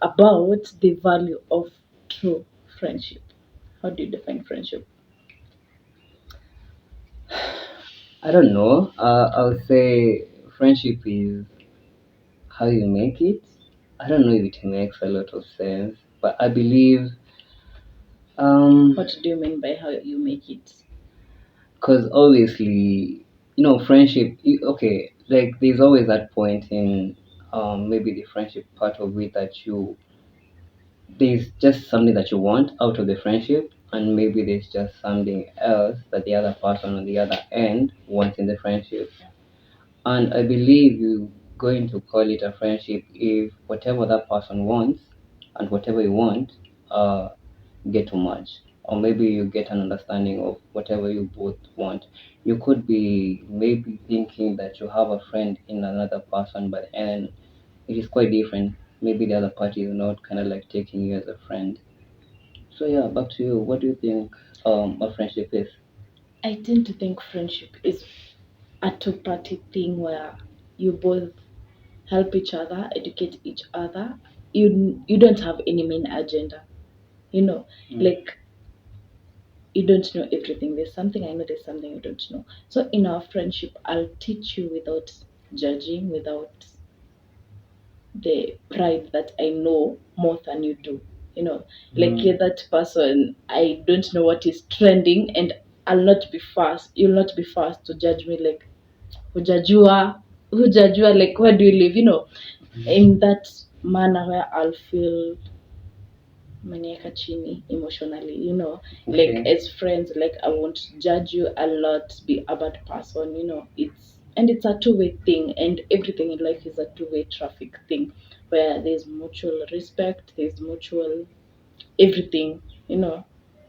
about the value of true friendship. How do you define friendship? I don't know. I would say friendship is how you make it. I don't know if it makes a lot of sense, but I believe What do you mean by how you make it? because obviously, friendship. Okay, like there's always that point in maybe the friendship part of it that there's just something that you want out of the friendship, and maybe there's just something else that the other person on the other end wants in the friendship. And I believe you're going to call it a friendship if whatever that person wants and whatever you want uh, get too much. Or maybe you get an understanding of whatever you both want. You could be maybe thinking that you have a friend in another person, but and it is quite different. Maybe the other party is not kind of like taking you as a friend. So yeah, back to you. What do you think a friendship is? I tend to think friendship is a two-party thing where you both help each other, educate each other. You don't have any main agenda. You know, like you don't know everything. There's something I know, there's something you don't know. So in our friendship, I'll teach you without judging, without the pride that I know more than you do. You know, like you're that person, I don't know what is trending, and I'll not be fast. You'll not be fast to judge me like, hujajua, hujajua, like, where do you live? You know, in that manner where I'll feel maniaka chini emotionally, you know, like Okay. as friends, like I won't judge you, I'll not be a bad person, you know. It's a two-way thing, and everything in life is a two-way traffic thing where there's mutual respect, there's mutual everything, you know.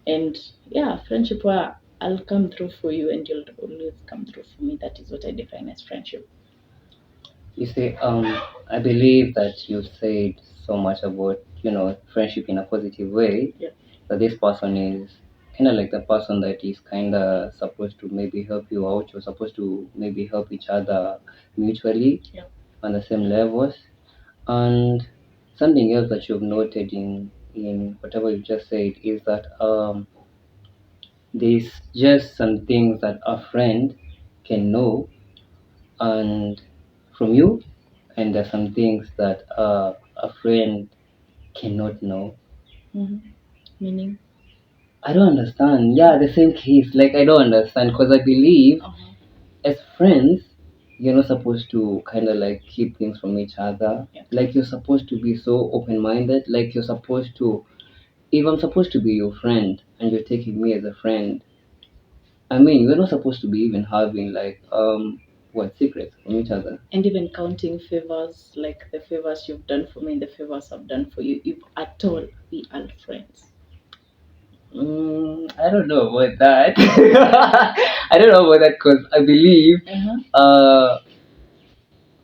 And yeah, friendship where I'll come through for you and you'll always come through for me. That is what I define as friendship. You see, I believe that you said so much about, friendship in a positive way, Yeah. that this person is kind of like the person that is kind of supposed to maybe help you out. You're supposed to maybe help each other mutually Yeah. on the same levels. And something else that you've noted in whatever you just said is that there's just some things that a friend can know and from you, and there's some things that a friend cannot know. Meaning. I don't understand. Yeah, the same case. Like I don't understand because I believe Uh-huh. as friends, you're not supposed to kind of like keep things from each other. Yeah. Like you're supposed to be so open-minded. Like you're supposed to. If I'm supposed to be your friend and you're taking me as a friend, I mean, we're not supposed to be even having like what secrets from each other. And even counting favors, like the favors you've done for me and the favors I've done for you, if at all we are friends. I don't know about that. I don't know about that because I believe uh,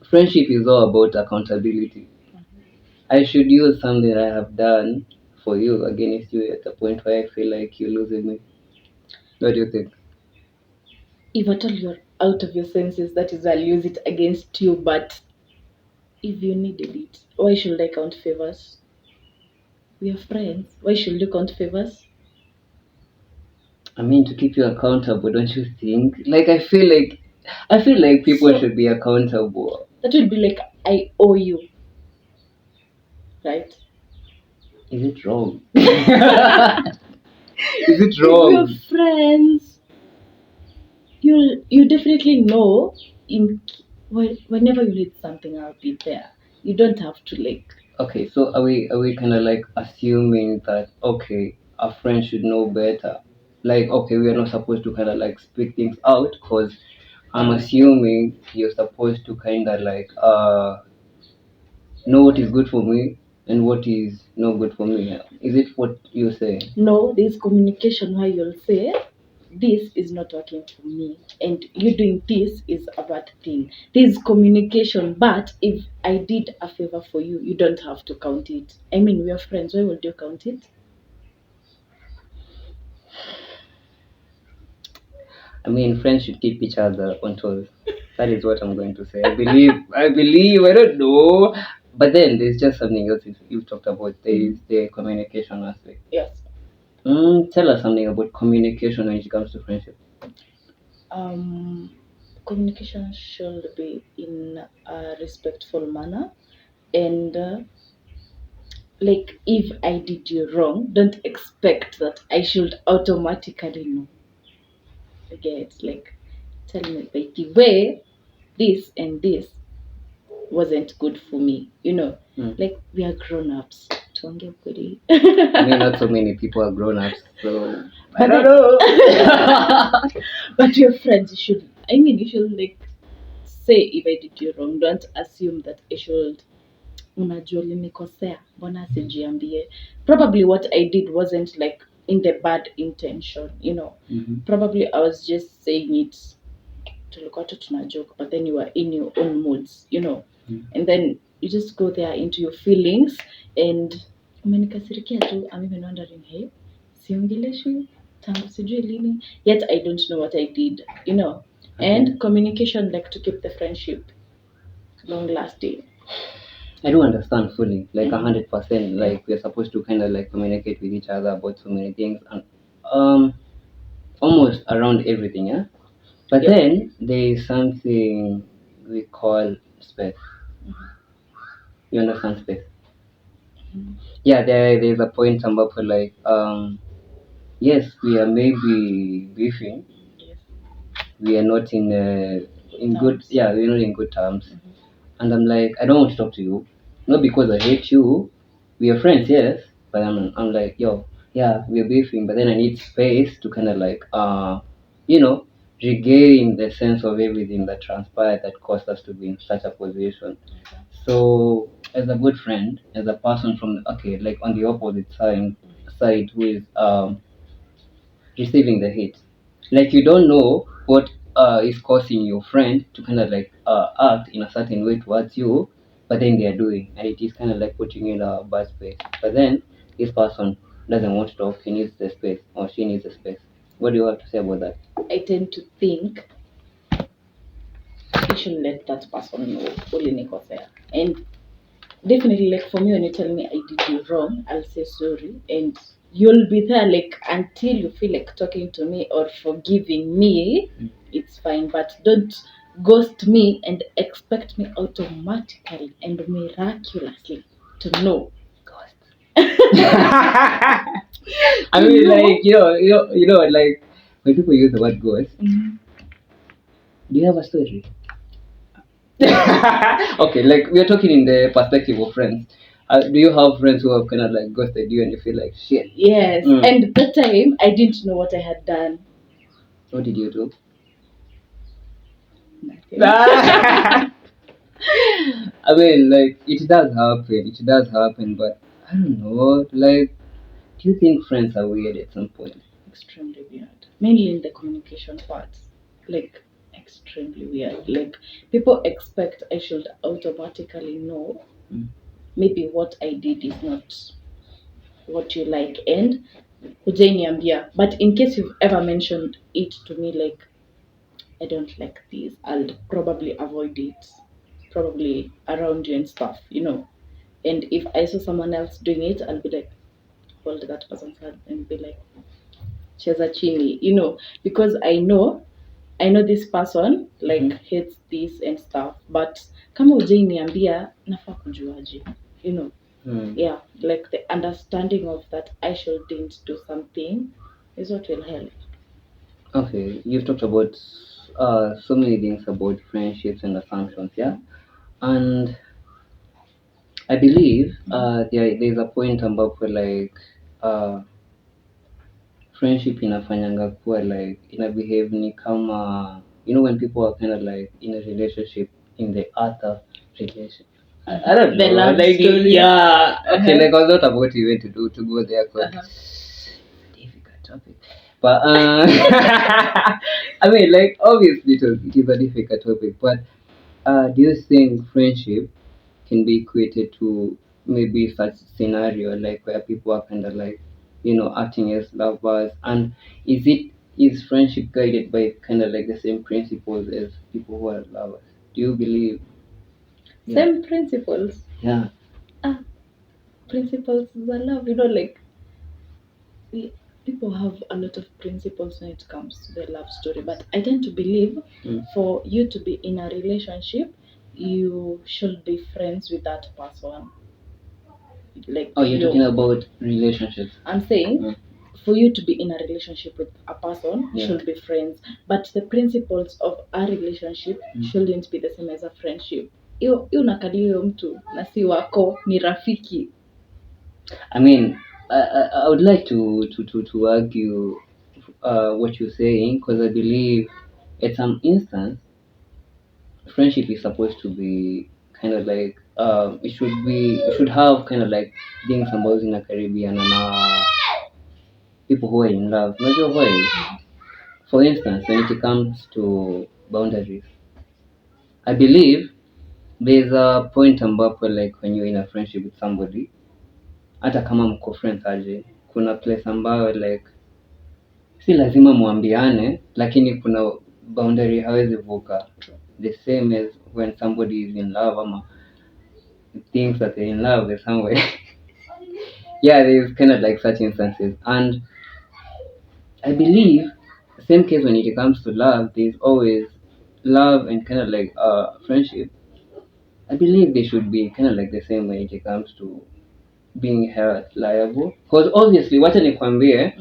friendship is all about accountability. I should use something I have done for you against you at the point where I feel like you're losing me. What do you think? If at all you're out of your senses, that is, I'll use it against you. But if you needed it, why should I count favors? We are friends. Why should you count favors? I mean, to keep you accountable, don't you think? Like, I feel like people So should be accountable. that would be like I owe you, right? Is it wrong? Is it If we're wrong? friends, you definitely know in whenever you need something, I'll be there. You don't have to like. Okay, so are we kind of like assuming that okay, a friend should know better? Like okay, we are not supposed to kind of like speak things out because I'm assuming you're supposed to kind of like know what is good for me and what is not good for me. Is it what you're saying? No, there's communication where you'll say, this is not working for me, and you doing this is a bad thing. There's communication, but if I did a favor for you, you don't have to count it. I mean, we are friends. Why would you count it? I mean, friends should keep each other on toes. That is what I'm going to say. I believe. I don't know. But then there's just something else you've talked about. There is the communication aspect. Yes. Tell us something about communication when it comes to friendship. Um, Communication should be in a respectful manner, and like if I did you wrong, don't expect that I should automatically know. Okay, it's like tell me by the way this and this wasn't good for me. Like we are grown ups. Tuongee ukweli. I mean, not so many people are grown ups, so I But don't know. but your friends, you should like say if I did you wrong. Don't assume that I should. Unajua ulinikosea, mbona sijiambie. Probably what I did wasn't like in the bad intention. Probably I was just saying it tulikuwa tu tuna joke, but then you were in your own moods. And then you just go there into your feelings and umenikasirikia tu. I'm even wondering, hey, siongeleshi tangu sijui lini, yet I don't know what I did. And communication, like to keep the friendship long lasting. I do understand fully, like 100%. Like we're supposed to kind of like communicate with each other about so many things and almost around everything, yeah. But then there is something we call space. You understand space? Yeah, there's a point ambapo like yes, we are maybe beefing. Yes. We are not in good Terms. we're not in good terms. And I'm like, I don't want to talk to you. Not because I hate you. We are friends, yes. But I'm like, yo, yeah, we're beefing, but then I need space to kind of like regain the sense of everything that transpired that caused us to be in such a position. So as a good friend, as a person from like on the opposite side who is receiving the hate. Like you don't know what is causing your friend to kind of like act in a certain way towards you, but then they are doing, and it is kind of like putting you in a bad space. But then this person doesn't want to talk. He needs the space, or she needs the space. What do you have to say about that? I tend to think you should let that person know ulinikosea. And definitely, like for me, when you tell me I did you wrong, I'll say sorry, and you'll be there like until you feel like talking to me or forgiving me. It's fine, but don't ghost me and expect me automatically and miraculously to know. I mean, like like when people use the word ghost, do you have a story? Okay, like we're talking in the perspective of friends. Do you have friends who have kind of like ghosted you and you feel like shit? Yes, and that time I didn't know what I had done. What did you do? Nothing. I mean, like it does happen. It does happen, but I don't know. Like, do you think friends are weird at some point? Extremely weird. Mainly in the communication part. Like extremely weird. Like people expect I should automatically know maybe what I did is not what you like and hujaniambia. But in case you've ever mentioned it to me like I don't like this, I'll probably avoid it. Probably around you and stuff. And if I saw someone else doing it, I'll be like, hold that person's hand and be like, cheza chini, because I know this person like hates this and stuff, but kama hujaniambia nafaa kujuaje. Yeah, like the understanding of that I shouldn't do something is what will help. Okay, you've talked about so many things about friendships and assumptions, yeah, and I believe there's a point ambapo like friendship inafanyanga kuwa like ina behave ni kama when people are kind of like in a relationship in the other relationship. I don't The know. love Like story. yeah. Okay, like I was not about even to go there because difficult topic. But I mean like obviously it is a difficult topic, but do you think friendship can be equated to maybe such scenario like where people are kind of like acting as lovers, and is friendship guided by kind of like the same principles as people who are lovers? Do you believe Same principles. Yeah. Principles za love, you know, like people have a lot of principles when it comes to the love story, but I tend to believe for you to be in a relationship, you should be friends with that person. Like, Oh, you're talking about relationships. I'm saying for you to be in a relationship with a person, you should be friends, but the principles of a relationship shouldn't be the same as a friendship. Hiyo unakalia huyo mtu na si wako, ni rafiki. I mean, I would like to argue what you're saying, because I believe at some instance friendship is supposed to be kind of like it should have kind of like things ambazo in the Caribbean and people who are in love. Unajua why? For instance, when it comes to boundaries, I believe there's a point ambapo like when you're in a friendship with somebody, hata kama mko friends aje, kuna place ambayo like si lazima muambiane, lakini kuna boundary hawezi vuka. The same as when somebody is in love ama thinks that they're in love with somebody. Yeah, there's kind of like such instances, and I believe the same case when it comes to love. There's always love and kind of like friendship. I believe they should be kind of like the same when it comes to being held liable. Because obviously, what nikwambie,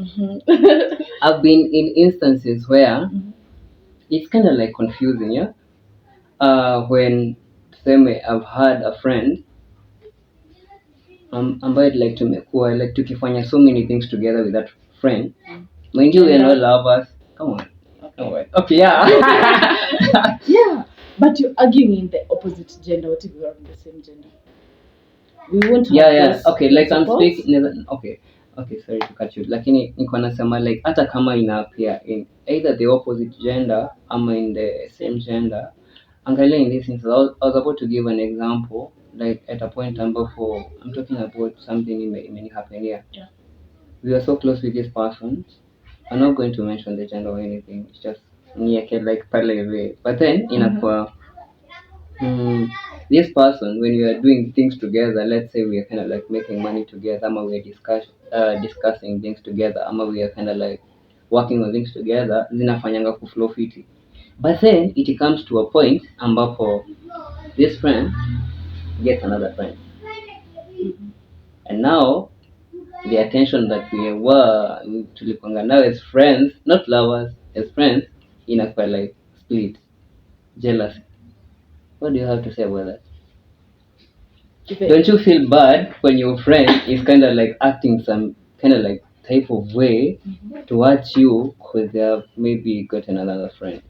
I've been in instances where it's kind of like confusing, yeah. When tuseme I've had a friend ambaye like tumekuwa like tukifanya so many things together with that friend. Mind you, we are not lovers. Come on. Okay, yeah. Yeah, but you're arguing in the opposite gender. What if you are in the same gender? We won't have those Okay, like I'm principles. speaking. Okay, sorry to cut you. Lakini niko nasema like hata kama ina appear in either the opposite gender ama in the same gender. Angalia in this instance, I was about to give an example, like at a point ambapo I'm talking about something may happen here. Yeah. We are so close with this person. I'm not going to mention the gender or anything. It's just nieke like pale hivi. But then inakuwa this person, when we are doing things together, let's say we are kind of like making money together, ama we are discussing things together, ama we are kind of like working on things together, zinafanyanga kuflow fiti. But then it comes to a point ambapo this friend gets another friend, and now the attention that we were tulipanga now as friends, not lovers, as friends, inakuwa like split, jealousy. What do you have to say about that? Don't you feel bad when your friend is kind of like acting some kind of like type of way towards you because they have maybe gotten another friend?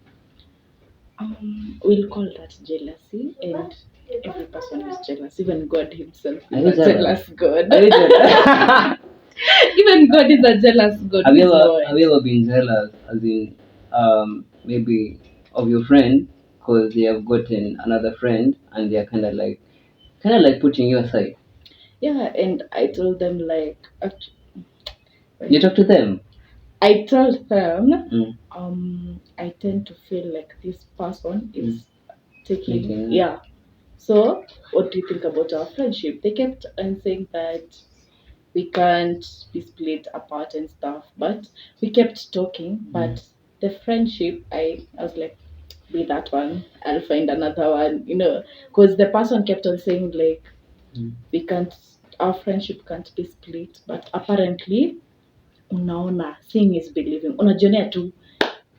We'll call that jealousy, and every person is jealous. Even God Himself Are is you a jealous? jealous God. Are you jealous? Even God is a jealous God. Have you ever been jealous, as in maybe of your friend because they have gotten another friend and they are kind of like putting you aside? Yeah, and I told them like, You talk to them. I told them, I tend to feel like this person is taking, Taking. yeah. So, what do you think about our friendship? They kept on saying that we can't be split apart and stuff, but we kept talking. But the friendship, I was like, be that one, I'll find another one, you know, because the person kept on saying like, we can't, our friendship can't be split, but apparently unaona, seeing is believing, unajionea tu,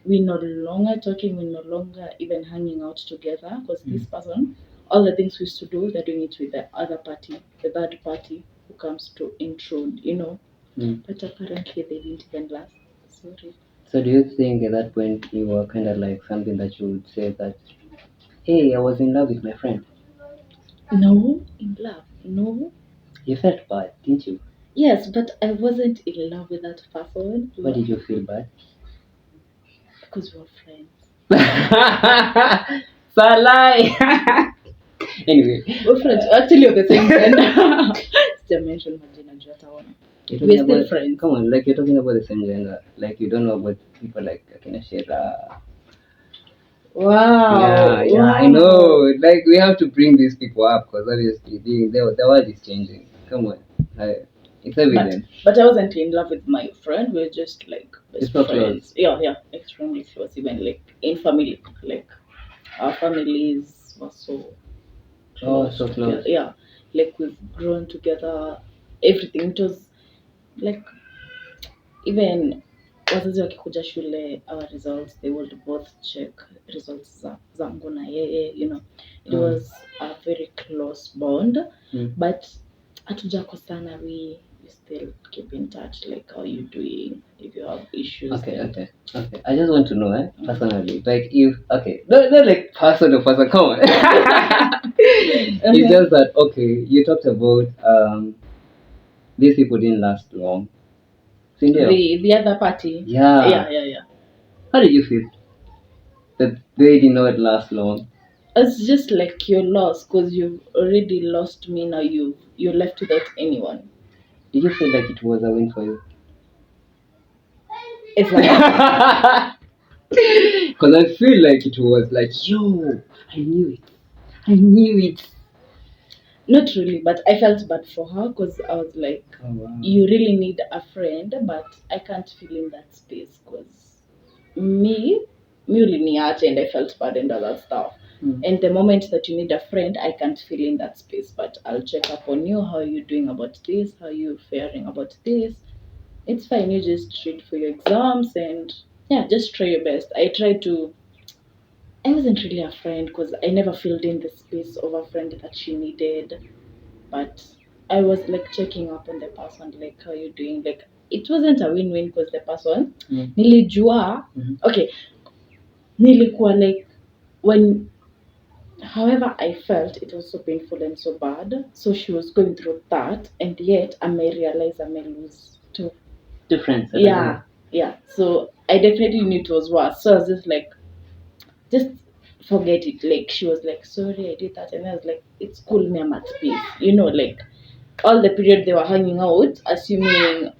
we no longer talking, we no longer even hanging out together because this person, all the things we used to do, they're doing it with the other party, the third party who comes to intrude, you know. But apparently they didn't even last. Sorry. So do you think at that point you were kind of like something that you would say that, hey, I was in love with my friend? No, in love, no. You felt bad, didn't you? Yes, but I wasn't in love with that person. Why did you feel bad? Because we were friends. Salai. Anyway, We're friends. Actually, we're the same gender. Still mention Majina Jatawana. We're still friends. Come on, like you're talking about the same gender. Like you don't know about people like Akina Shera. Wow. Yeah, I know. Like we have to bring these people up because obviously the world is changing. Come on, it's evident. But I wasn't in love with my friend. We were just like It's best so close. friends. Yeah, extremely close. Even like in family, like our families were so Oh, close so together. close. Yeah, like we've grown together. Everything. It was like even wazazi wakikuja shule, our results, they would both check results zangu na yeye, it was a very close bond. But hatujakosana, we still keep in touch, like how you doing, if you have issues. Okay. I just want to know, personally, like if not like person to person. Come on. It's just that you talked about these people didn't last long. Cindy, The other party. yeah. Yeah. How did you feel that they did not last long? It's just like you're lost because you've already lost me. Now you're left without anyone. Did you feel like it was a win for you? It's like Because I feel like it was like, yo, I knew it. not really, but I felt bad for her because I was like, Oh, wow. you really need a friend, but I can't feel in that space because me uliniacha and I felt bad and all that stuff. And the moment that you need a friend, I can't feel in that space, but I'll check up on you. How are you doing about this? How are you faring about this? It's fine. You just read for your exams and yeah, just try your best. I wasn't really a friend because I never filled in the space of a friend that she needed. But I was like checking up on the person, like how you doing. Like it wasn't a win-win because the person nilijua. Okay, nilikuwa like when however I felt it was so painful and so bad. So she was going through that, and yet I may realize I may lose too. Difference. Yeah. So I definitely knew it was worse. So I was just like, just forget it. Like she was like, sorry, I did that, and I was like, it's cool, me, I'm at peace. Like all the period they were hanging out, assuming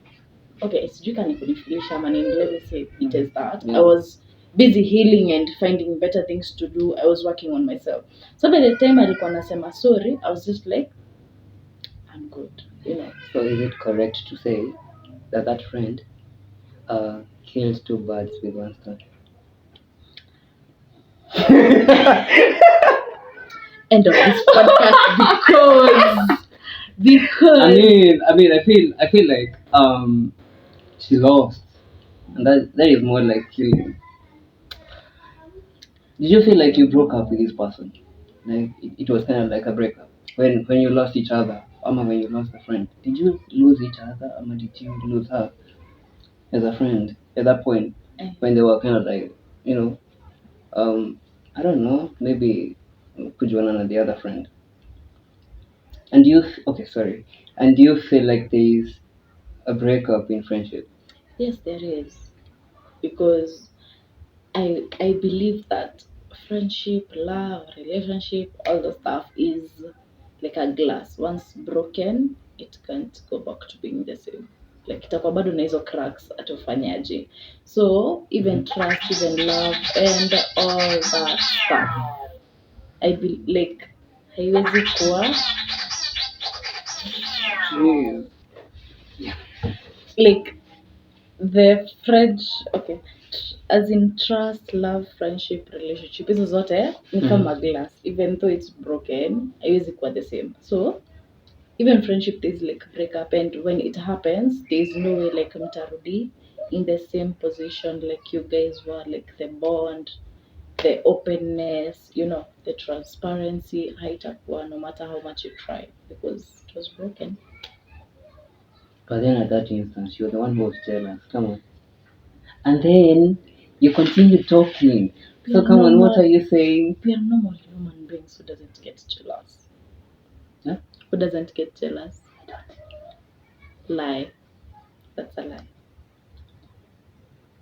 okay, sijui kanifundisha manini, let me say it as that. I was busy healing and finding better things to do. I was working on myself. So by the time alikuwa nasema sorry, I was just like, I'm good. So is it correct to say that friend kills two birds with one stone? End of this podcast because I mean, I feel like she lost, and that is more like killing. Did you feel like you broke up with this person? Like it was kind of like a breakup when you lost each other, or when you lost a friend. Did you lose each other, or did you lose her as a friend at that point when they were kind of like I don't know, maybe kujuana na the other friend? And sorry. And do you feel like there is a breakup in friendship? yes, there is, because I believe that friendship, love, relationship, all the stuff is like a glass. Once broken, it can't go back to being the same. Like itakuwa bado na hizo cracks, atofanyaje. So even trust, even love, and all that stuff, I be like haiwezi kuwa Jeez. like the French, okay, as in trust, love, friendship, relationship, hizo zote ni kama glass. Even though it's broken, haiwezi kuwa the same. So even friendship, there's like breakup, and when it happens, there's no way like mtarudi in the same position like you guys were, like the bond, the openness, the transparency, haitakuwa no matter how much you try because it was broken. But then at that instance, you're the one who was jealous. Come on. And then you continue talking. So come on, what are you saying? We are normal human beings who doesn't get jealous. Huh? Who doesn't get jealous? Lie. That's a lie.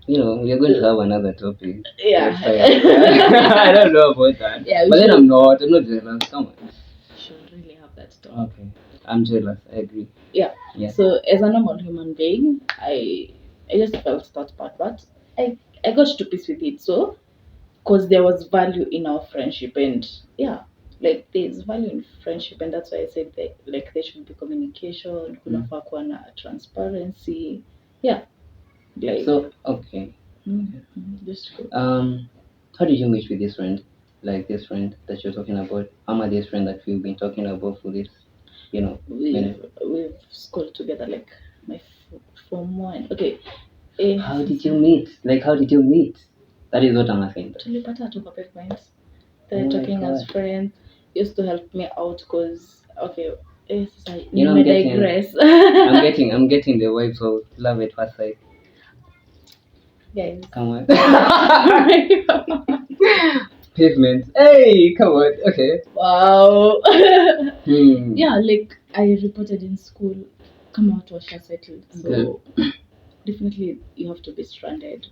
We're going to have another topic. Yeah. I don't know about that. Yeah, but then I'm not jealous. Come on. We should really have that talk. Okay. I'm jealous. I agree. Yeah. So as a normal human being, I just felt that part, but I got to peace with it. So because there was value in our friendship, and yeah, like there's value in friendship, and that's why I said that like there should be communication, kunafaa kuwa na transparency, yeah, like So okay. just go. How did you meet with this friend? Like this friend that you're talking about? Ama this friend that we've been talking about for this, We've schooled together, like my form one. Okay. How did you meet? Like how did you meet? That is what I'm asking. Tulipata tu kwa pavement. Oh They're my talking as God. friends. Used to help me out because okay. I'm getting, digress. I'm getting the vibes of love at first sight. Guys. Come on. Pavement. Hey, come on. Okay. Wow. Hmm. Yeah, like I reported in school. Come out was settled. So definitely you have to be stranded.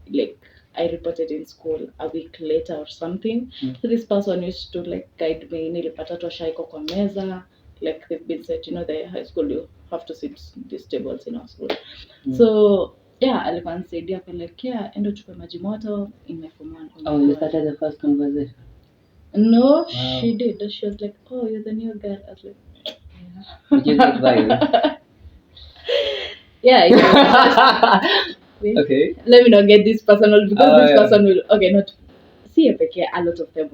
Like I reported in school a week later or something. So this person used to like guide me. Nilipata tosha iko kwa meza. Like they've been said, the high school you have to sit these tables in our school. So yeah, alikuwa nisaidia pelekea endo chukue maji moto in my form 1. Oh, you started the first conversation? No, she did. She was like, "Oh, you're the new girl." I was like, "Yeah." Did you get vibes? Yeah. It was just, okay. Let me not get this personal because this person will. Okay, not see a lot of them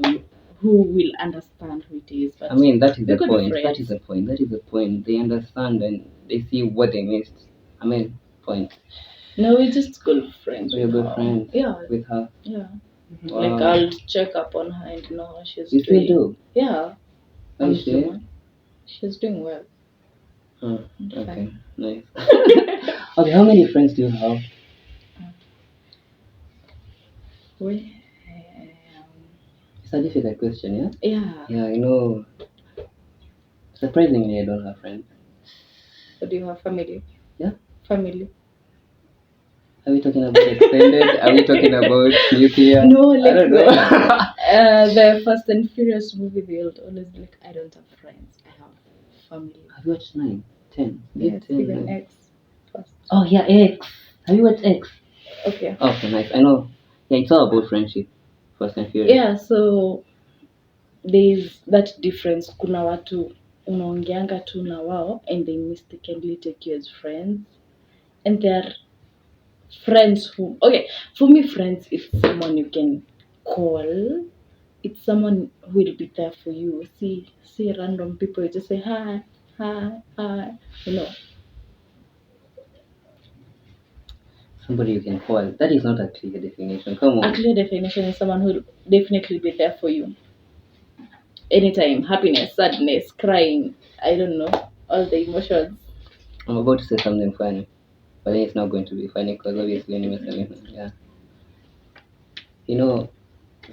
who will understand who it is. But I mean, that is the point. friends. That is the point. That is the point. They understand and they see what they missed. I mean, point. No, we're just good friends. We're good friends. Yeah. With her. Yeah. Wow. Like I'll check up on her and know how she's You doing. still do? Yeah. Are you sure? She's doing well. Okay, nice. Okay, how many friends do you have? It's a difficult question, yeah? Yeah. Yeah, I know. Surprisingly, I don't have friends. But do you have family? Yeah. Family. Are we talking about extended? Are we talking about nuclear? No, like I don't know. The Fast and Furious movie, they would always be like, I don't have friends, I have family. Have you watched 9, 10? Yes, 10, even 9. X. First. Oh yeah, X. Have you watched X? Okay. Okay, nice. I know. Yeah, it's all about friendship. Fast and Furious. Yeah, so there's that difference. Kuna watu unaongeanga tu na wao and they mistakenly take you as friends. And there are friends who, okay, for me, friends is someone you can call. It's someone who will be there for you. See random people, you just say hi, Somebody you can call. That is not a clear definition. Come on. A clear definition is someone who will definitely be there for you. Anytime, happiness, sadness, crying, I don't know, all the emotions. I'm about to say something funny, but then it's not going to be funny because obviously yeah.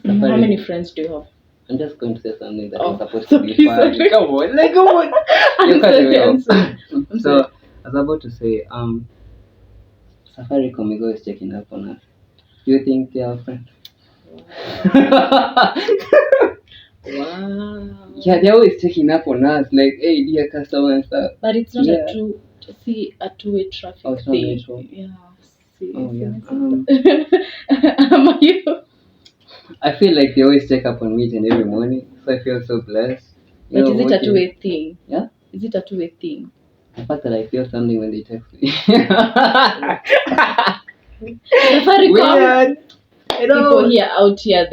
How many friends do you have? I'm just going to say something that is supposed so to be funny. Come on. You cut me off. So I was about to say, Safaricom is always checking up on us. Do you think they are friends? Wow. Yeah, they're always checking up on us, like, hey, dear customer and stuff. But it's not a two-way traffic it's not thing. mutual. Yeah. See, yeah. Am you? I feel like they always check up on me and every morning, so I feel so blessed. But is it a two-way thing? Yeah? Is it a two-way thing? The fact that I feel something when they text me. Weird. People here out here,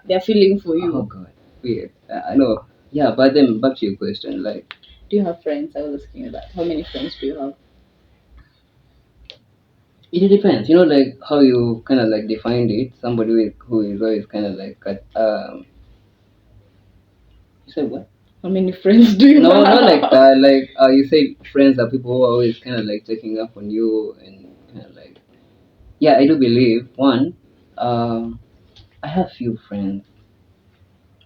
they're feeling for you. Oh God, weird. I know. Yeah, but then back to your question, like, do you have friends? I was asking you that. How many friends do you have? It depends, like how you kind of like defined it. Somebody who is always kind of like, you said what? How many friends do you have? No, not like that. Like, you say friends are people who are always kind of like checking up on you and kind of like, yeah, I do believe. One, I have few friends.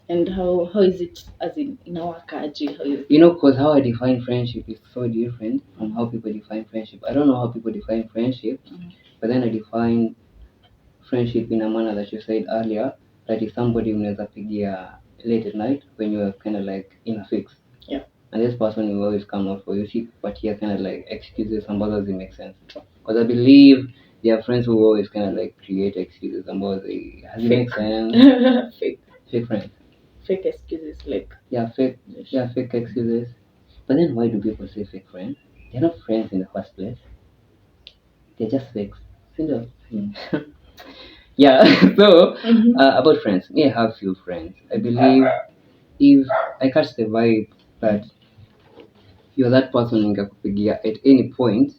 And how is it as in our kaji? Because how I define friendship is so different from how people define friendship. I don't know how people define friendship, but then I define friendship in a manner that you said earlier, that is somebody unaweza pigia late at night when you're kind of like in a fix. Yeah. And this person will always come out for you. See, but here kind of like excuses ambazo make sense. Because I believe there are friends who always kind of like create excuses about the has it make sense? fake Fake friends. fake excuses like Yeah, fake excuses. But then why do people say fake friends? They're not friends in the first place. They're just fakes. Single. Yeah. So about friends, me I have few friends. I believe if I catch the vibe that you're that person ningekupigia at any point,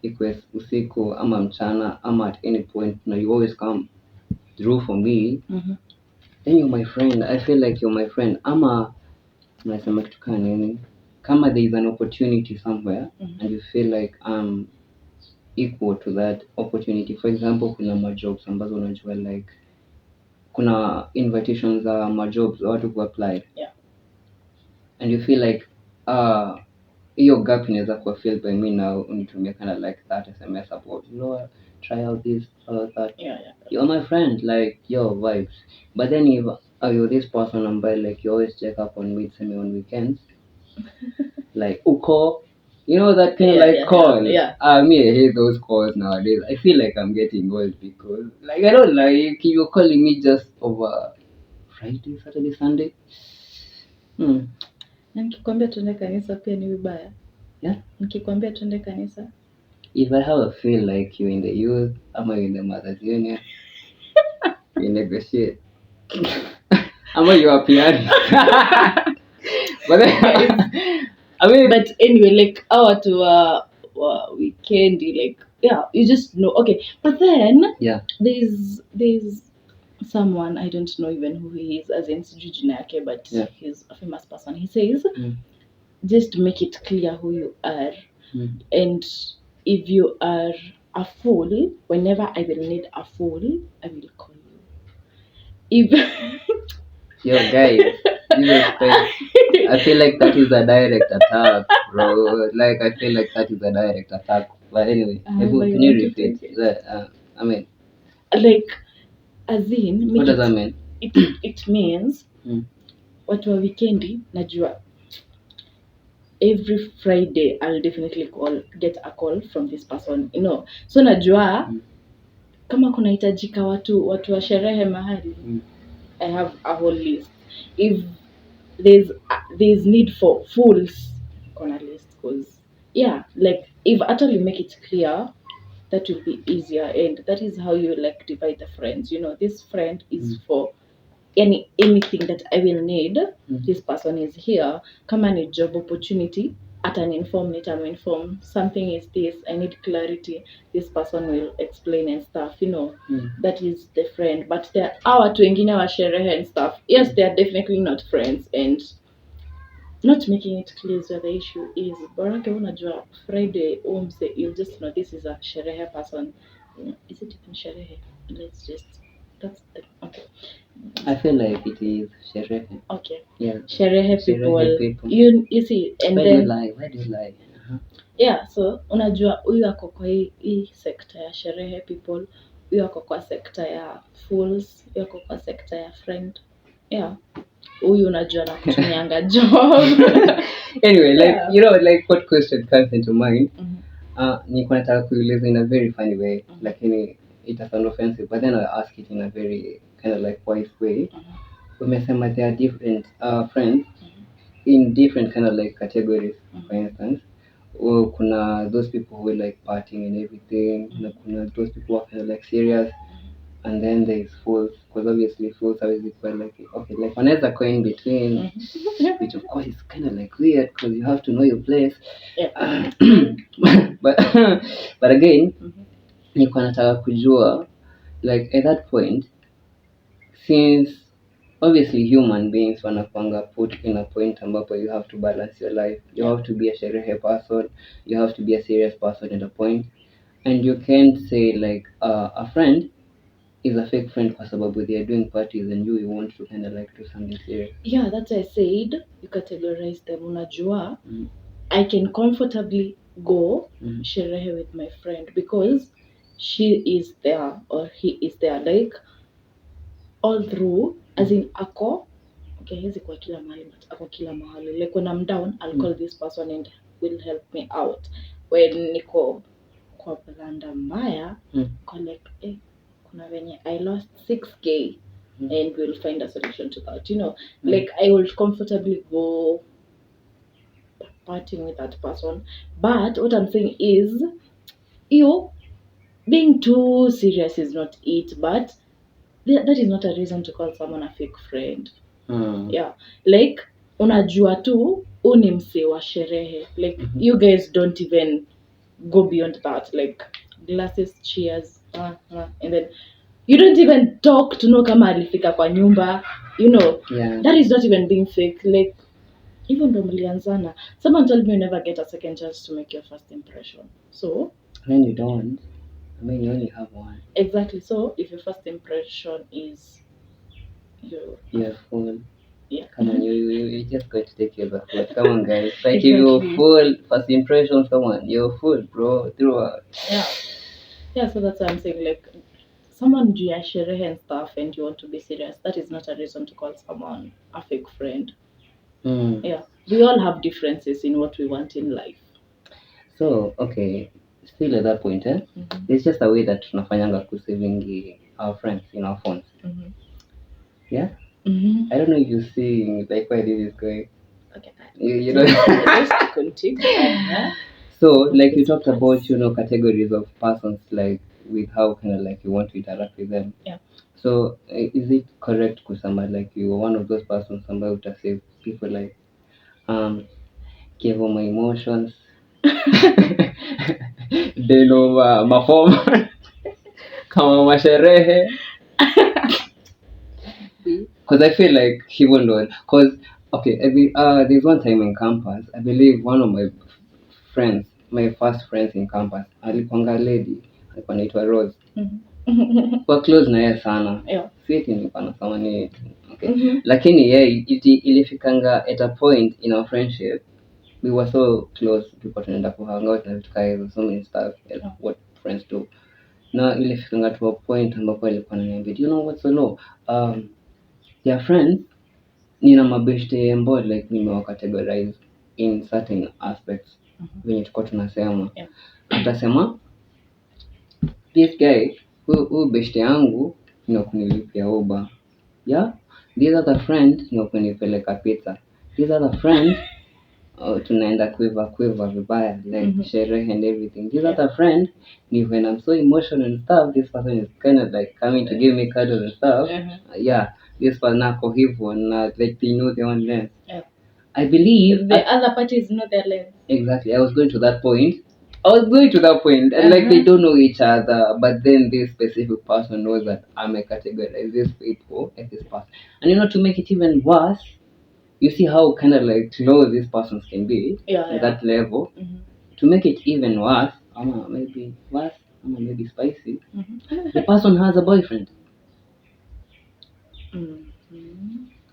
ikuwe usiku ama mchana ama at any point, you always come through for me, then you're my friend. I feel like you're my friend. Ama unasema kitu kaa nini? Kama there is an opportunity somewhere and you feel like I'm equal to that opportunity. For example, kuna majobs ambazo unajua like kuna invitations za majobs watu kuapply. Yeah. And you feel like hiyo gap inaweza kuwa filled by me now, unitumia kind of like that SMS about, try out this, that. Yeah. You're my friend, like your vibes. But then if you're this person ambaye like you always check up on me semi on weekends, like uko, that kind of call. Yeah. Me I hate those calls nowadays. I feel like I'm getting old because like I don't like you're calling me just over Friday, Saturday, Sunday. Na nikikwambia tuende kanisa pia ni vibaya. Yeah. Nikikwambia tuende kanisa. If I have a feel like you're in the youth, ama you're in the Mothers Union, you negotiate. Ama you are pianist. But then, but anyway, like our to weekend, like you just know. Okay, but then there's someone, I don't know even who he is, as in sijui jina yake, but he's a famous person. He says, just make it clear who you are, and if you are a fool, whenever I will need a fool, I will call you. Yo guys, I feel like that is a direct attack, bro. Like I feel like that is a direct attack. But anyway, can you repeat that? I mean, like, as in, what does that mean? It means watu wa weekendi najua every Friday I'll definitely get a call from this person, so najua kama kunahitajika watu wa sherehe mahali, I have a whole list. If there's need for fools on a list, because like if actually make it clear, that will be easier, and that is how you like divide the friends. This friend is for anything that I will need. This person is here. Come on, a job opportunity at an inform. Something is this, I need clarity. This person will explain and stuff. That is the friend. But there are watu wengine wa sherehe and stuff. Yes, they are definitely not friends, and not making it clear where the issue is. Borake unajua Friday umse, you'll just know this is a sherehe person. Is it even sherehe? Okay. I feel like it is sherehe. Okay. Yeah. Sherehe people. You see, and Why then why do you lie? Yeah, so unajua huyu ako kwa hii sekta ya sherehe people, huyu ako kwa sekta ya fools, huyu ako kwa sekta ya friend. Huyu unajua na kutumianga job. Anyway, like what question comes into mind? Niko nataka kuuliza in a very funny way, lakini it sounds offensive, but then I'll ask it in a very kind of like wise way. Umesema there are different friends in different kind of like categories. For instance, kuna those people who like partying and everything, kuna those people who are kind of like serious, and then there is fools, because obviously fools are quite like, okay, like wanaweza go in between, which of course is kind of like weird because you have to know your place. But again, niko nataka kujua, like at that point, since obviously human beings wanakwanga put in a point ambapo you have to balance your life. You have to be a sherehe person, you have to be a serious person at a point, and you can't say like a friend is a fake friend kwa sababu they are doing parties and you want to kind of like do something serious. Yeah, that's why I said you categorize them. Unajua, I can comfortably go sherehe with my friend because she is there or he is there, like all through, as in ako, okay, hezi kwa kila mahali, but ako kila mahali. Like when I'm down, I'll call this person and will help me out. When niko kwa blanda mbaya Mm. kwa like kuna venye I lost 6k and we'll find a solution to that, you know. Like I would comfortably go partying with that person, but what I'm saying is you being too serious is not it, but that is not a reason to call someone a fake friend. Yeah, like unajua tu huu ni msee wa sherehe, like you guys don't even go beyond that, like glasses, cheers, and then you don't even talk to know kama alifika kwa nyumba, you know. Yeah. That is not even being fake. Like even ndo mlianzana, someone told me you never get a second chance to make your first impression, so When you don't, I mean, you only have one. exactly. So if your first impression is You're full. Yeah. Come on, you just going to take your food. Come on, guys. Like if Exactly. you're full, first impression, someone, you're full, bro. Throughout. Yeah, so that's what I'm saying. Like someone do your sherehe and stuff and you want to be serious, that is not a reason to call someone a fake friend. Yeah, we all have differences in what we want in life. So, okay, still at that point, it's just a way that tunafanyanga kusaving our friends in our phones. Yeah? I don't know if you see like where this is going. Okay. You know. Just continue. So, like you talked about, you know, categories of persons, like with how kind of like you want to interact with them. Yeah. So, is it correct kusema like you are one of those persons ambayo utasave people like give all my emotions deno mafoma kama masherehe? Because I feel like he won't do it. Because okay, there's one time in campus, I believe one of my friends, my first friends in campus, alikuanga lady, alikuwa anaitwa Rose. Kwa close na yeye sana. Yeah. Sweetie nilikuwa nasema ni okay. Lakini yeye ilifikanga at a point in our friendship, we were so close, tulikuwa tunaenda ku hang out na vitu kama hizo, so many stuff, what friends do. Na ilifikanga to a point ambapo alikuwa ananiambia, you know what's so low? Their friends, nina mabeshte ambao like nimewacategorize in certain aspects venye tulikuwa tunasema. Atasema this guy huyu beshte yangu ni wa kunilipia Uber. Yeah, these are the friends ni wa kunipeleka pizza. These are the friends tunaenda quiver vibaya like sherehe and everything. These are the friends ni when I'm so emotional and stuff, this person is kind of like coming to give me cuddles and stuff. Yeah, this person ako hivyo na like they know their own length. I believe the other parties know their length. Exactly. I was going to that point, and like they don't know each other, but then this specific person knows that I'm a categorize these people as this person. And you know, to make it even worse, you see how kind of like close these persons can be at that level. To make it even worse, maybe spicy, the person has a boyfriend.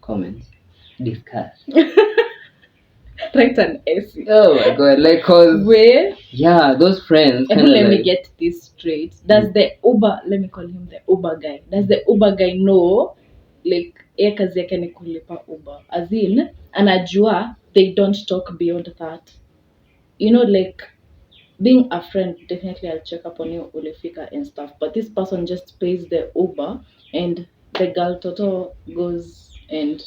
Comments, discuss. Write an essay. Oh my god, like cause where? Yeah, those friends. Let me get this straight. Does the Uber, let me call him the Uber guy. Does the Uber guy know, like, yeye kazi yake ni kulipa Uber? As in, anajua they don't talk beyond that. You know, like, being a friend, definitely I'll check up on you, ulifika and stuff. But this person just pays the Uber and the girl Toto goes and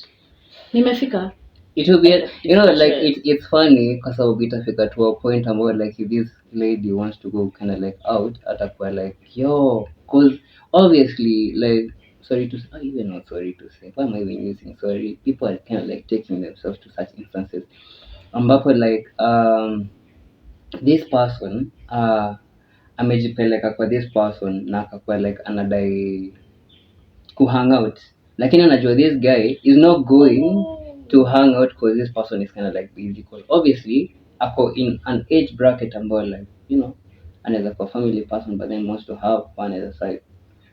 nimefika. It will be, you know, like it's funny because I'll be to a point about like if this lady wants to go kind of like out, atakuwa like yo, because obviously like sorry to say, even not sorry to say, why am I even using sorry? People are kind of like taking themselves to such instances. Ambapo like this person amejipeleka kwa this person na akakuwa like anadai ku hang out, lakini anajua this guy is not going to hang out because this person is kind of like busy, because obviously ako in an age bracket ambayo like, you know, anaweza kuwa family person but then wants to have fun at the side.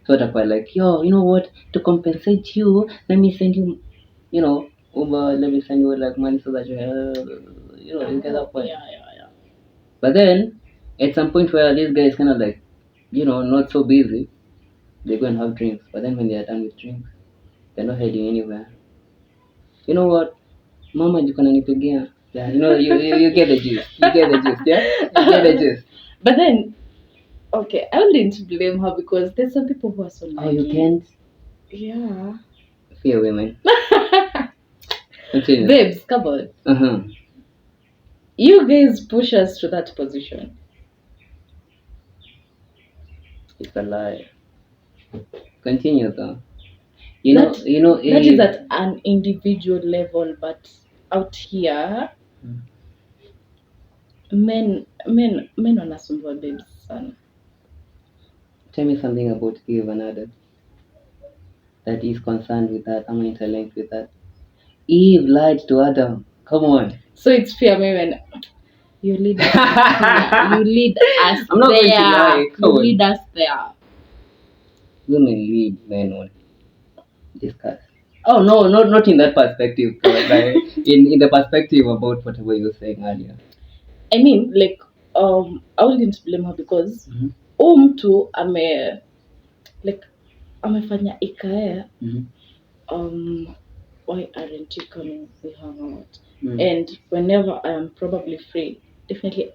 So atakuwa like, yo, you know what, to compensate you, let me send you, you know, Uber, let me send you like money so that you know, you get that point. Yeah. But then at some point where this guy is kind of like, you know, not so busy, they go and have drinks. But then when they are done with drinks, they're not heading anywhere. You know what? Mama you yeah, you know, you get the gist. Yeah? You get the gist. But then Okay, I wouldn't blame her because there's some people who are so Oh, you naggy. can't Yeah. fear women. Continue. Babes, come on. Uh-huh. You guys push us to that position. It's a lie. Continue though. That that is if at an individual level, but out here, Mm. men wanasumbua babes sana. Tell me something about Eve and Adam that is concerned with that. I'm interlinked with that. Eve lied to Adam. Come on. So it's fear women. You lead us here. You lead us I'm not going to lie. there. Come You on. lead us there. Women lead men on. Discuss. Oh no, not in that perspective. But like in the perspective about whatever you were saying earlier. I mean, like, I wouldn't blame her because Mhm. mtu like amefanya ikae Mhm. why aren't you coming? We hang out. Mm. And whenever I am probably free, definitely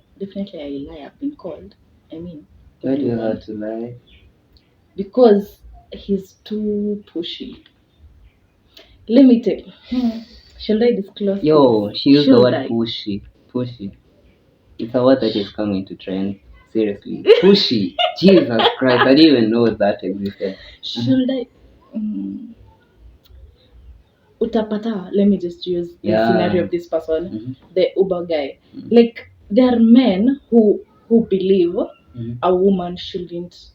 I lie. I've been called. I mean, Why do you everyone. have to lie? Because he's too pushy. Let me tell you. Should I disclose? Yo, this? she used the Should word I? pushy. Pushy. It's a word that is coming to trend. Seriously. Pushy. Jesus Christ, I didn't even know that existed. Should I? Mm, utapata, let me just use the Yeah. scenario of this person, Mhm. the Uber guy. Mhm. Like, there are men who believe Mhm. a woman shouldn't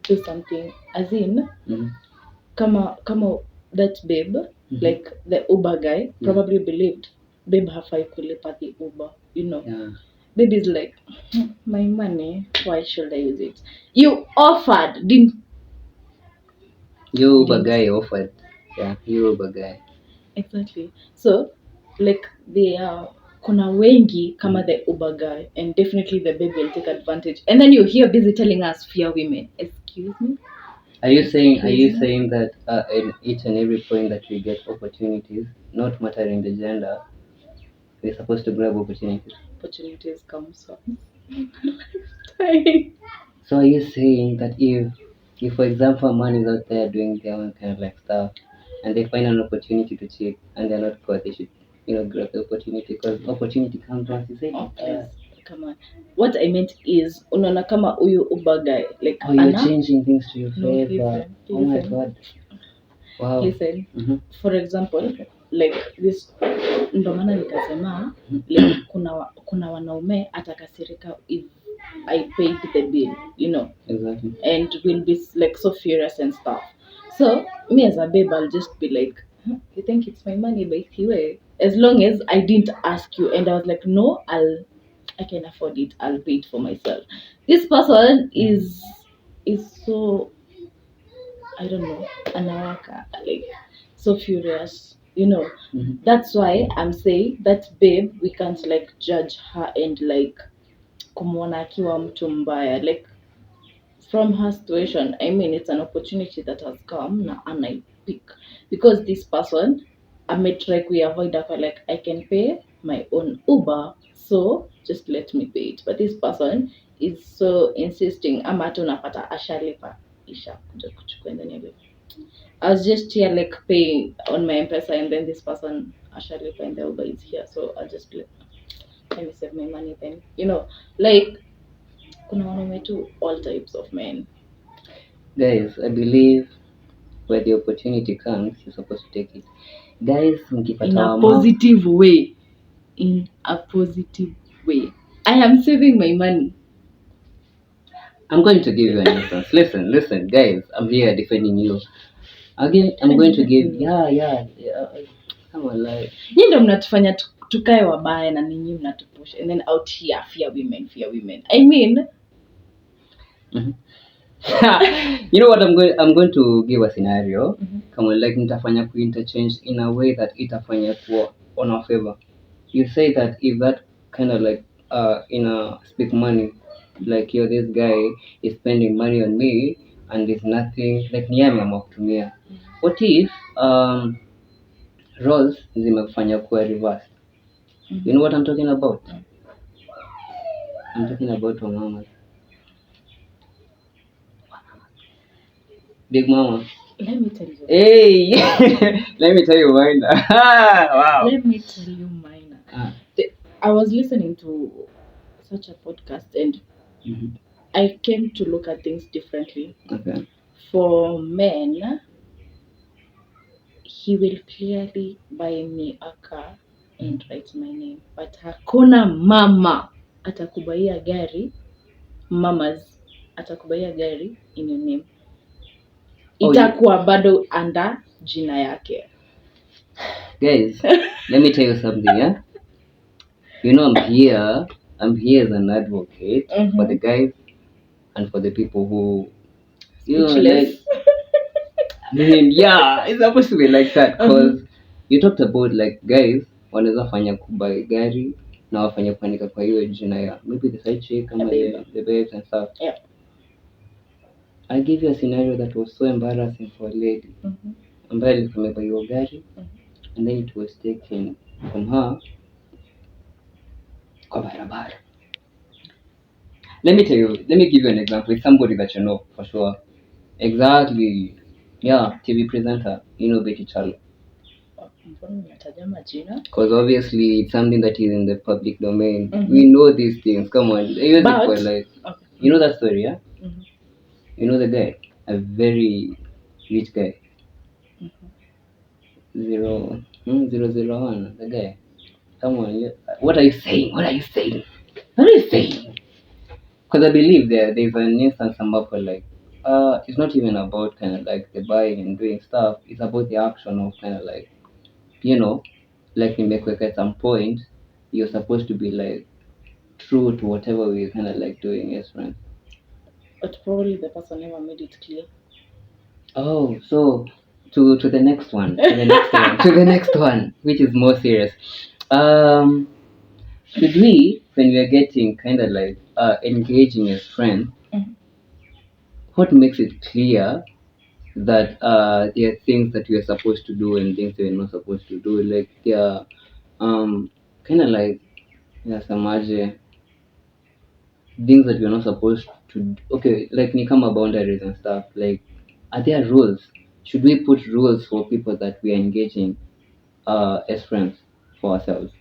do something, as in Mhm. kama that babe, like the Uber guy probably believed babe hafai kulipa the Uber, Yeah. Babe is like, my money, why should I use it? You offered, didn't? You Uber guy offered. Yeah, you Uber guy. Exactly. So, like, kuna wengi kama the Uber guy, and definitely the babe will take advantage. And then you hear busy telling us fear women. Excuse me? Are you saying Excuse me? that in each and every point that we get opportunities, not mattering the gender, we're supposed to grab opportunities? Opportunities come so time. So are you saying that if for example a man is out there doing their own kind of like stuff and they find an opportunity to cheat and they're not caught, they should grab the opportunity because opportunity comes once, you say? Oh, please. Come on. What I meant is, unaona kama huyu Uber guy, like, Oh, you're changing things to your No, favor. Oh my listen. God. Wow. Listen, Mhm. for example, like this, ndo maana nikasema like kuna wanaume atakasirika if I paid the bill, Exactly. and will be like so furious and stuff. So me as a babe, I'll just be like, you think it's my money, but anyway, as long as I didn't ask you, and I was like, no, I can afford it. I'll pay it for myself. This person is so, I don't know, anawaka, like, so furious, Mhm. That's why I'm saying that babe, we can't like judge her and like kumwona akiwa mtu mbaya, like, from her situation. I mean, it's an opportunity that has come na pick because this person ametry kuiavoid ako, like, I can pay my own Uber, so just let me pay it. But this person is so insisting, ama hata unapata ashalipa isha kuja kuchukua ndani ya bill. I was just here like paying on my M-Pesa, and then this person ashalipa and the Uber is here, so I'll just let me save my money then. Like, kuna wanaume tu all types of men. Guys, I believe where the opportunity comes, you're supposed to take it. Guys, mkipata In a wamama- positive way. In a positive way. I am saving my money. I'm going to give you an instance. Listen, guys. I'm here defending you. Again, I'm going to give. Yeah. Come on, like. Nyinyi ndo mnatufanya tukae wabaya na ninyi mnatupush, and then out here fear women. I mean, You know what? I'm going to give a scenario. Come on, like nitafanya ku interchange in a way that itafanya kuwa on our favor. You say that if that kind of like speak money, like this guy is spending money on me and there's nothing like ni yeye ameamua kutumia. What if roles zimefanya kuwa reverse? You know what I'm talking about? I'm talking about wamama. Big Mama. Let me tell you. Hey, let me tell you mine. Wow. Let me tell you mine. I was listening to such a podcast and Mhm. I came to look at things differently. Okay. For men, he will clearly buy me a car and write my name, but hakuna mama atakubaia gari, mamas atakubaia gari in your name. Oh, Itakuwa bado under jina yake. Guys, let me tell you something, yeah? You know, I'm here as an advocate for the guys and for the people who, you know, like, Speechless. I mean, yeah, it's supposed to be like that because you talked about like guys wanaweza fanya kubai gari na wafanye kuandika kwa hiyo jina ya maybe the side chick kama the babes and stuff. Yeah. I'll give you a scenario that was so embarrassing for a lady ambaye alikuwa amebaiwa gari and then it was taken from her kwa barabara. Let me give you an example. It's somebody that you know for sure. Exactly. Yeah, TV presenter, you know Betty Chalo. Because obviously it's something that is in the public domain. We know these things. Come on. Use it for like, you know that story, yeah? You know the guy, a very rich guy. 001, the guy. Come on. What are you saying? Because I believe there's an instance for like, it's not even about kind of like the buying and doing stuff. It's about the action of kind of like, you know, like in Mekweka at some point, you're supposed to be like true to whatever we're kind of like doing as friends. But probably the person never made it clear. Oh, so to the next one, to the next one, which is more serious. Should we, when we are getting kind of like engaging as friends, what makes it clear that there are things that we are supposed to do and things we're not supposed to do? Like there are kind of like some things that we're not supposed to. Okay, like ni kama boundaries and stuff. Like, are there rules? Should we put rules for people that we are engaging as friends for ourselves?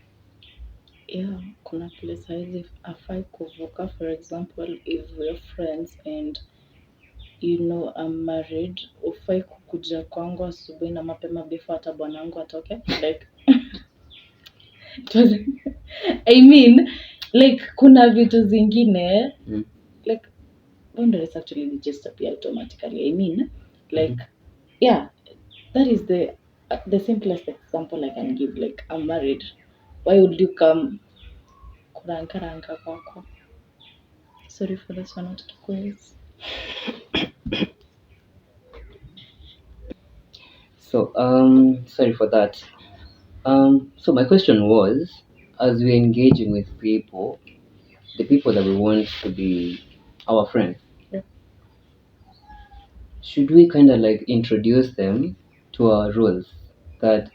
Yeah, kuna place haizi afai kuvuka. For example, if we're friends and you know I'm married, ufai kukuja kwangu asubuhi na mapema before hata bwanangu atoke. Like it was, I mean, like kuna vitu zingine like boundaries actually just appear automatically. I mean, like yeah, that is the simplest example I can give. Like I'm married, why would you come kurankaranga kwako? Sorry for this one, not Kikuyu. So sorry for that. So my question was, as we're engaging with people, the people that we want to be our friends, should we kind of like introduce them to our rules that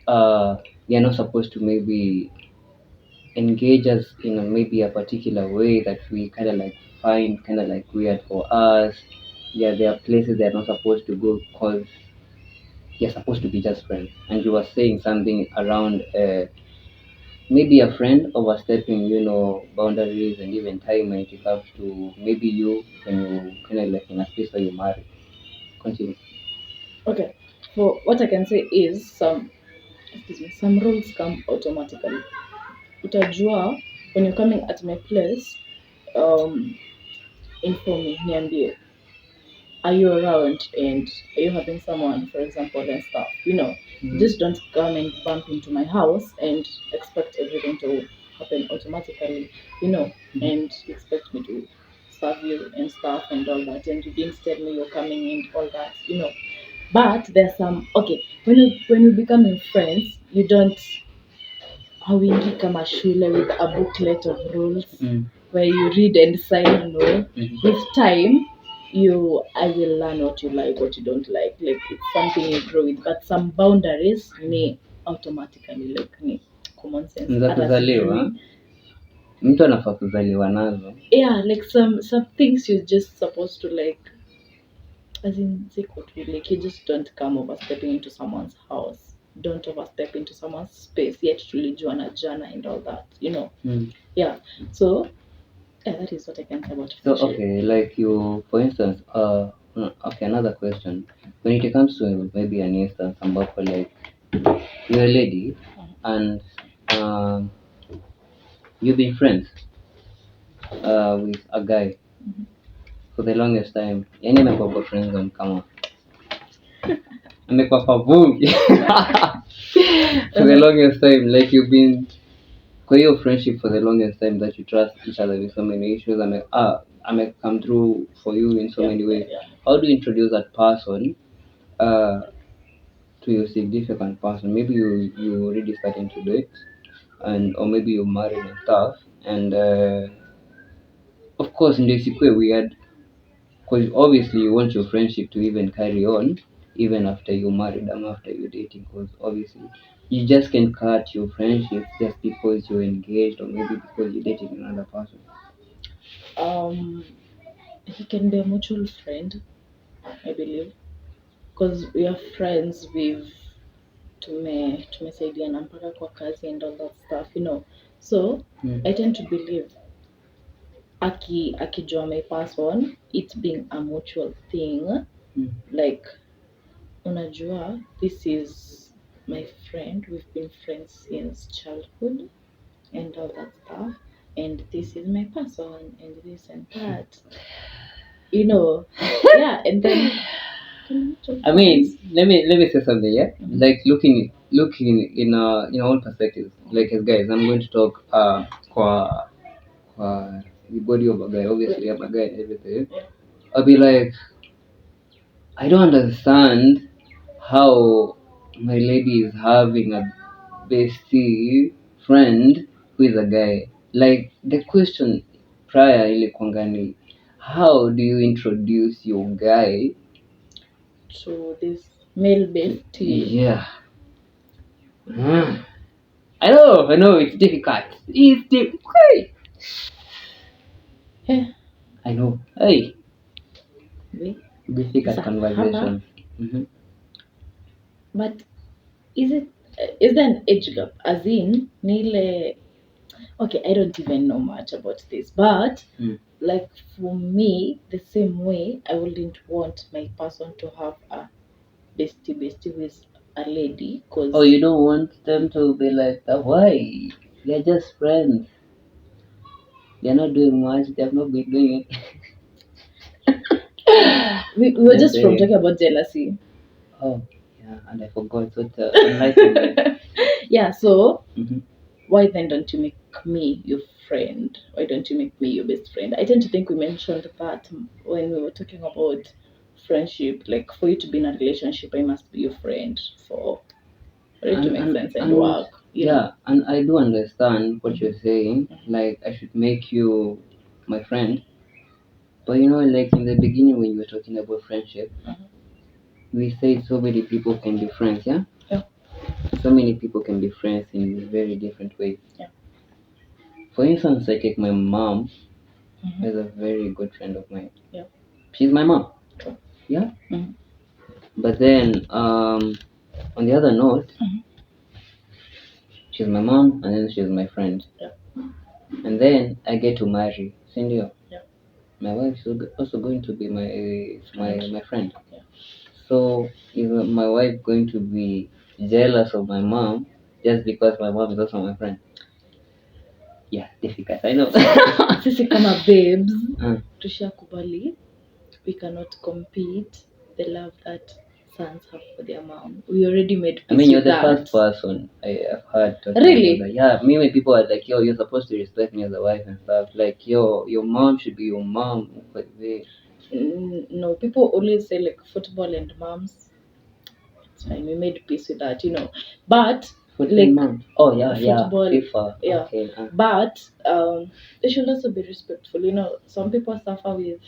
they are not supposed to maybe engage us in maybe a particular way that we kind of like find kind of like weird for us? Yeah, there are places they're not supposed to go because you're supposed to be just friends. And you were saying something around maybe a friend overstepping, you know, boundaries and even time when it comes to maybe you when you kind of like in a space where you're married. Continue. Okay, for what I can say is some rules come automatically. Utajua when you're coming at my place, inform me, niambie, are you around and are you having someone, for example, and stuff. You know, just don't come and bump into my house and expect everything to happen automatically, you know, and expect me to serve you and stuff and all that, and you didn't tell me you're coming in, all that, you know. But there's some when you becoming friends, you don't hauingi kama shule with a booklet of rules where you read and sign. No, with time I will learn what you like, what you don't like. Like it's something you grow with, but some boundaries ni automatically like ni common sense. Za kuzaliwa, mtu anafaa kuzaliwa nazo. Yeah, like some things you're just supposed to like as in secretly, like you just don't come overstepping into someone's house. Don't overstep into someone's space, yet tulijuana jana and all that, Yeah. So yeah, that is what I can say about So friendship. okay, like you, for instance, okay, another question. When it comes to maybe an instance, ambapo like you're a lady and you've been friends with a guy for the longest time. Yani amekuwa kwa friend zone kama amekuwa pavungi for the longest time, like you've been kwa hiyo friendship for the longest time that you trust each other with so many issues. I come through for you in so many ways. How do you introduce that person to your significant person? Maybe you already starting to date, and or maybe you're married and stuff, and of course ndio isikue weird because obviously you want your friendship to even carry on even after you're married and after you're dating, because obviously you just can't cut your friendship just because you're engaged or maybe because you're dating another person. He can be a mutual friend, I believe, because we are friends with tumesaidiana mpaka kwa kazi and all that stuff, So I tend to believe akijua my person, it being a mutual thing, like unajua, this is my friend, we've been friends since childhood and all that stuff, and this is my person and this and that, yeah, and then I mean, let me say something, yeah. Like looking in our own perspective, like as guys, I'm going to talk kwa the body of a guy. Obviously, I'm a guy and everything. I'll be like, I don't understand how my lady is having a bestie friend who is a guy. Like the question prior ilikuwanga ni, how do you introduce your guy to this male bestie? Yeah. I know, it's difficult. It's difficult. Yeah. I know. Hey, We- difficult Sasa, conversation. But is there an age gap? As in, nile. Okay, I don't even know much about this, but like for me, the same way, I wouldn't want my person to have a bestie with a lady, cause Oh, you don't want them to be like that? Why? They're just friends. They're not doing much. They have not been doing it. we were just from Okay. talking about jealousy. Oh, yeah, and I forgot what enlightenment. Yeah, so Mhm. why then don't you make me your friend? Why don't you make me your best friend? I tend to think we mentioned that when we were talking about friendship. Like for you to be in a relationship, I must be your friend for it to make sense and work. Yeah, and I do understand what you're saying. Like I should make you my friend, but like in the beginning when you were talking about friendship, we said so many people can be friends. Yeah. Yeah. So many people can be friends in very different ways. Yeah. For instance, I take my mom as a very good friend of mine. Yeah. She's my mom. Yeah. But then, on the other note, she's my mom, and then she's my friend. Yeah. And then I get to marry Cindy. Yeah. My wife is also going to be my friend. Yeah. So is my wife going to be jealous of my mom just because my mom is also my friend? Yeah, difficult. I know. Sisi kama babes, tushakubali, we cannot compete the love that sons have for their mom. We already made peace. I mean, you're the with that. first person I've heard talking Really? about that. Yeah, me when people are like, yo, you're supposed to respect me as a wife and stuff. Like, yo, your mom should be your mom. But No, people always say like football and moms. It's fine. We made peace with that, But football like mom. Oh yeah, football, FIFA. yeah. Okay. But they should also be respectful. Some people suffer with.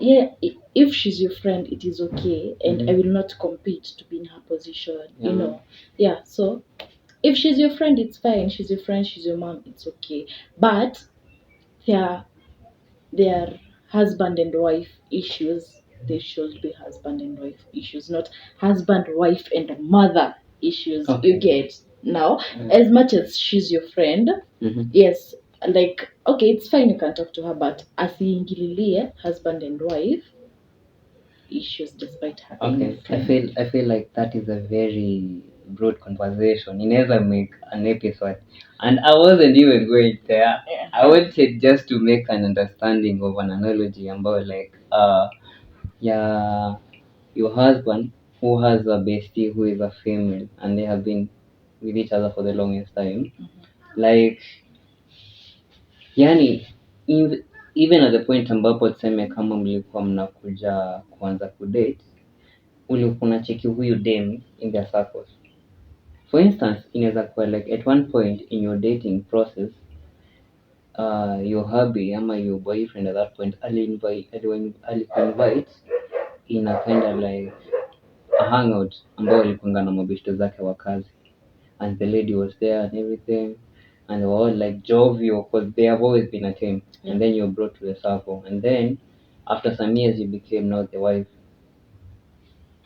Yeah, if she's your friend, it is okay, and I will not compete to be in her position. Yeah. Yeah. So if she's your friend, it's fine. She's your friend. She's your mom. It's okay. But their husband and wife issues they should be husband and wife issues, not husband, wife, and mother issues. Okay. You get now, as much as she's your friend, Mhm. yes, like okay, it's fine, you can talk to her, but asiingililie husband and wife issues despite her being Okay, your friend. I feel like that is a very broad conversation. Inaweza make an episode, and I wasn't even going there. Yeah. I wanted just to make an understanding of an analogy about like yeah, your husband who has a bestie who is a female and they have been with each other for the longest time. Like yani even at the point ambapo tuseme kama mlikuwa mnakuja kuanza kudate, ulikuwa unacheki huyu dem in their circles. For instance, inaweza kuwa like at one point in your dating process, your hubby ama your boyfriend at that point alikuinvite in a kind of like a hangout ambao ilikuanga na mabeshte zake wa kazi, and the lady was there and everything, and they were all like jovial because they have always been a team. And then you're brought to the circle, and then after some years you became now the wife.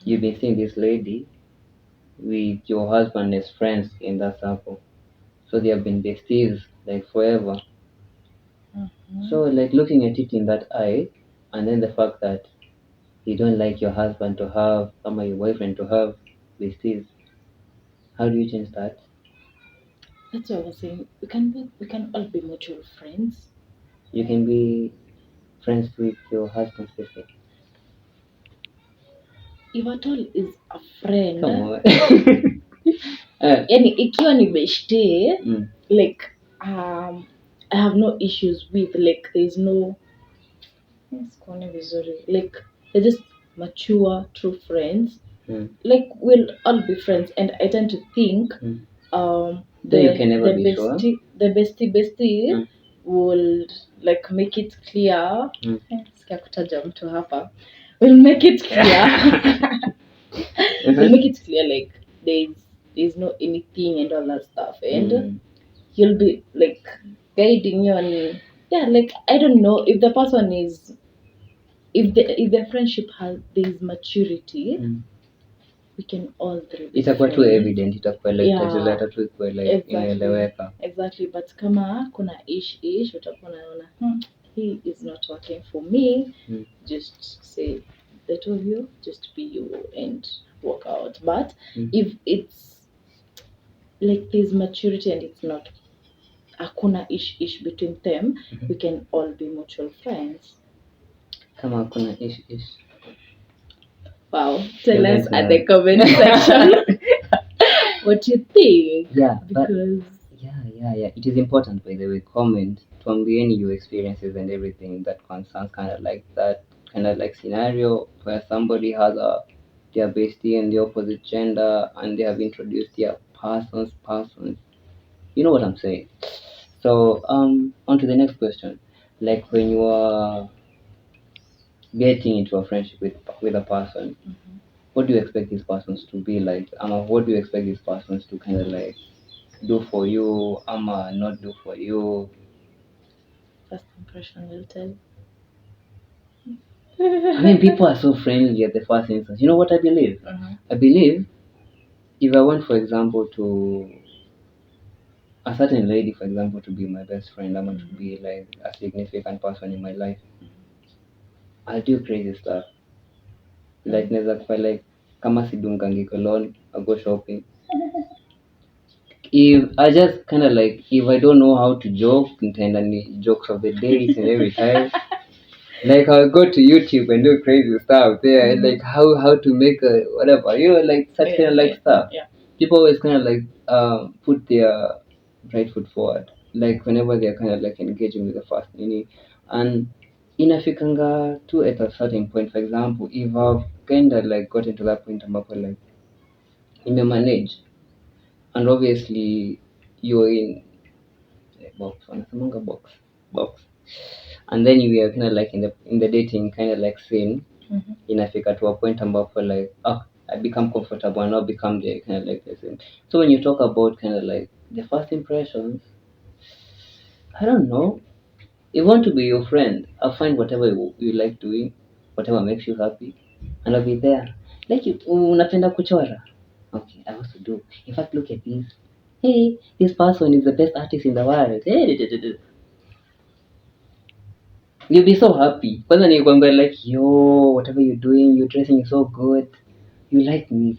You've been seeing this lady with your husband as friends in that circle, so they have been besties like forever. So like looking at it in that eye, and then the fact that you don't like your husband to have or your boyfriend to have besties, how do you change that? That's what I was saying. We can all be mutual friends. You can be friends with your husband's bestie. If at all is a friend, Come on. yani ikiwa ni beshte, Mm. like I have no issues with, like there's no sikuone vizuri, like they're just mature true friends. Mm. Like we'll all be friends, and I tend to think Though you can never the be sure. bestie Mm. will like make it clear. Mm. Sikia kutaja mtu hapa. Will make it clear. Will make it clear like there's no anything and all that stuff, and he'll be like guiding you, and yeah, like I don't know if the person is, if the friendship has there's maturity, we can all three be Itakuwa tu friends. evident, itakuwa like Yeah. tajileta tu ikuwe like inaeleweka. Exactly, but kama kuna ish utakuwa unaona he is not working for me. Just say the two of you just be you and work out. But if it's like there's maturity and it's not hakuna ish between them, we can all be mutual friends. Kama hakuna ish. Wow, tell You're us going at to- the comment section what you think. Yeah, but Because yeah. It is important, by the way. Comment, tuambieni your experiences and everything that concerns kind of like that kind of like scenario where somebody has their bestie and the opposite gender, and they have introduced their persons. You know what I'm saying? So on to the next question. Like when you are getting into a friendship with a person, what do you expect these persons to be like? What do you expect these persons to kind of like do for you, not do for you? first impression will tell. I mean, people are so friendly at the first instance. You know what I believe? I believe if I want, for example, to a certain lady, for example, to be my best friend, to be like a significant person in my life, I'll do crazy stuff. Like naweza kuwa like kama sidungangi cologne, I'll go shopping. If I just kind of like, if I don't know how to joke, nitaenda ni jokes of the day and every time. Like I'll go to YouTube and do crazy stuff there, like how to make a whatever, like such kind of like stuff. Yeah. People always kind of like put their right foot forward, like whenever they're kind of like engaging with the first meaning, and inafikanga too at a certain point. For example, if I've kind of like gotten to that point ambapo like manage, and obviously you're in wanasemanga box, and then you are kind of like in the dating kind of like scene, inafika to a point ambapo like I become comfortable and now become the kind of like the same. So when you talk about kind of like the first impressions, I don't know. You want to be your friend, I'll find whatever you like doing. whatever makes you happy, and I'll be there. Like you, unapenda kuchora. Okay, I also do. In fact, look at this. Hey, this person is the best artist in the world. Hey, you'll be so happy. Kwanza ni kwamba like, yo, whatever you're doing, you're dressing so good. You like me.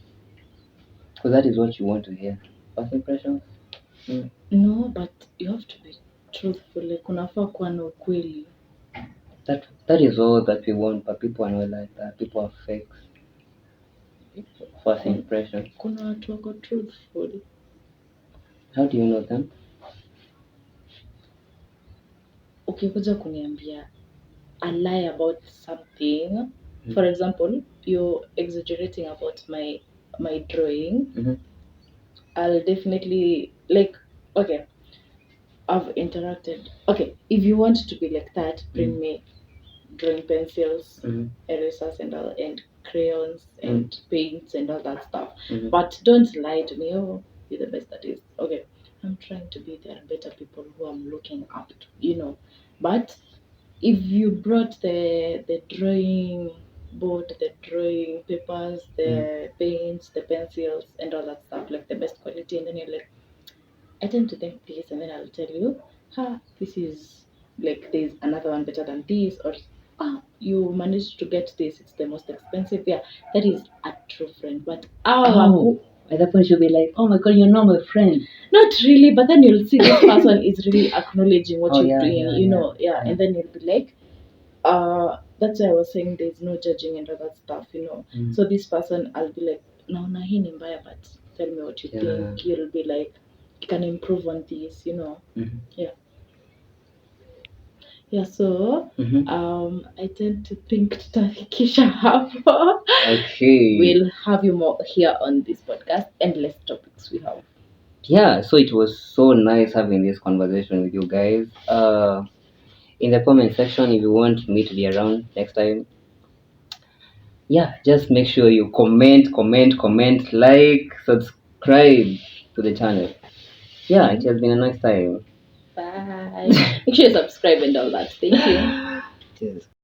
Because that is what you want to hear. First impressions? Mm. No, but you have to be truthful. Like unafaa kuwa na ukweli. That is all that we want, but people are not like that. People are fake. First impressions. Kuna watu wako truthful. How do you know them? Ukikuja kuniambia a lie about something, for example, you're exaggerating about my drawing, I'll definitely like, okay, I've interacted. Okay, if you want to be like that, bring me drawing pencils, erasers and crayons and paints and all that stuff. But don't lie to me, oh, you're the best at this. Okay, I'm trying to be there better people who I'm looking up to, you know. But if you brought the drawing board, the drawing papers, the paints, the pencils and all that stuff, like the best quality, and then you're like, I tend to think this, and then I'll tell you, this is like there's another one better than this, or you managed to get this, it's the most expensive. Yeah, that is a true friend. But At that point, you'll be like, oh my god, you're not my friend. not really, but then you'll see this person is really acknowledging what you're yeah, doing, yeah, you know, and then you'll be like, that's why I was saying there's no judging and all that stuff, you know. So this person, I'll be like, no, hii ni mbaya, but tell me what you think. You'll be like, you can improve on this, you know. Yeah, so I tend to think tutafikisha hapo. Okay. We'll have you more here on this podcast, endless topics we have. Yeah, so it was so nice having this conversation with you guys. In the comment section, if you want me to be around next time, yeah, just make sure you comment, like, subscribe to the channel. Yeah, it has been a nice time. Bye. Make sure you subscribe and all that. Thank you. Cheers.